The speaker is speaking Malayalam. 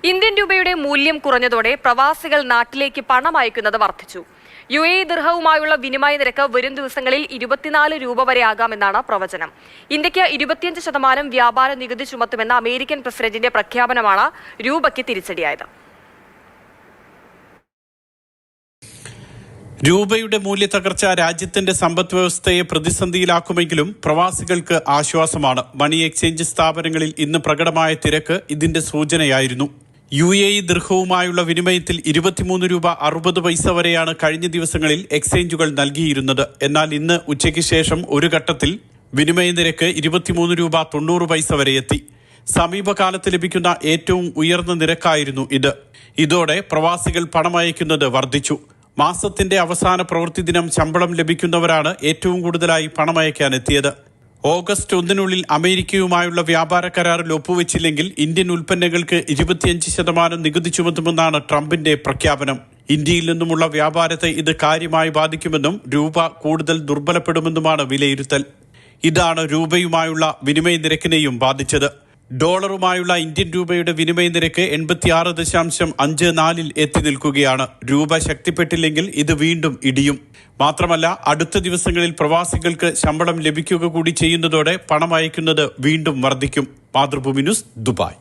ഇന്ത്യൻ രൂപയുടെ മൂല്യം കുറഞ്ഞതോടെ പ്രവാസികൾ നാട്ടിലേക്ക് പണം അയക്കുന്നത് വർദ്ധിച്ചു. UAE ദിർഹവുമായുള്ള വിനിമയ നിരക്ക് വരും ദിവസങ്ങളിൽ 24 രൂപ വരെ ആകാമെന്നാണ് പ്രവചനം. ഇന്ത്യക്ക് 25% വ്യാപാര നികുതി ചുമത്തുമെന്ന അമേരിക്കൻ പ്രസിഡന്റിന്റെ പ്രഖ്യാപനമാണ് രൂപയ്ക്ക് തിരിച്ചടിയായത്. രൂപയുടെ മൂല്യത്തകർച്ച രാജ്യത്തിന്റെ സമ്പദ് വ്യവസ്ഥയെ പ്രതിസന്ധിയിലാക്കുമെങ്കിലും പ്രവാസികൾക്ക് ആശ്വാസമാണ്. മണി എക്സ്ചേഞ്ച് സ്ഥാപനങ്ങളിൽ ഇന്ന് പ്രകടമായ തിരക്ക് ഇതിന്റെ സൂചനയായിരുന്നു. UAE ദിർഹവുമായുള്ള വിനിമയത്തിൽ 23 രൂപ 60 പൈസ വരെയാണ് കഴിഞ്ഞ ദിവസങ്ങളിൽ എക്സ്ചേഞ്ചുകൾ നൽകിയിരുന്നത്. എന്നാൽ ഇന്ന് ഉച്ചയ്ക്ക് ശേഷം ഒരു ഘട്ടത്തിൽ വിനിമയ നിരക്ക് 23 രൂപ 90 പൈസ വരെ എത്തി. സമീപകാലത്ത് ലഭിക്കുന്ന ഏറ്റവും ഉയർന്ന നിരക്കായിരുന്നു ഇത്. ഇതോടെ പ്രവാസികൾ പണമയക്കുന്നത് വർദ്ധിച്ചു. മാസത്തിന്റെ അവസാന പ്രവൃത്തി ദിനം ശമ്പളം ലഭിക്കുന്നവരാണ് ഏറ്റവും കൂടുതലായി പണമയക്കാനെത്തിയത്. ഓഗസ്റ്റ് 1 അമേരിക്കയുമായുള്ള വ്യാപാര കരാറിൽ ഒപ്പുവെച്ചില്ലെങ്കിൽ ഇന്ത്യൻ ഉൽപ്പന്നങ്ങൾക്ക് 25% നികുതി ചുമത്തുമെന്നാണ് ട്രംപിന്റെ പ്രഖ്യാപനം. ഇന്ത്യയിൽ നിന്നുമുള്ള വ്യാപാരത്തെ ഇത് കാര്യമായി ബാധിക്കുമെന്നും രൂപ കൂടുതൽ ദുർബലപ്പെടുമെന്നുമാണ് വിലയിരുത്തൽ. ഇതാണ് രൂപയുമായുള്ള വിനിമയ നിരക്കിനെയും ബാധിച്ചത്. ഡോളറുമായുള്ള ഇന്ത്യൻ രൂപയുടെ വിനിമയ നിരക്ക് 86.54 എത്തി നിൽക്കുകയാണ്. രൂപ ശക്തിപ്പെട്ടില്ലെങ്കിൽ ഇത് വീണ്ടും ഇടിയും. മാത്രമല്ല, അടുത്ത ദിവസങ്ങളിൽ പ്രവാസികൾക്ക് ശമ്പളം ലഭിക്കുക കൂടി ചെയ്യുന്നതോടെ പണം അയക്കുന്നത് വീണ്ടും വർദ്ധിക്കും. Mathrubhumi news, Dubai.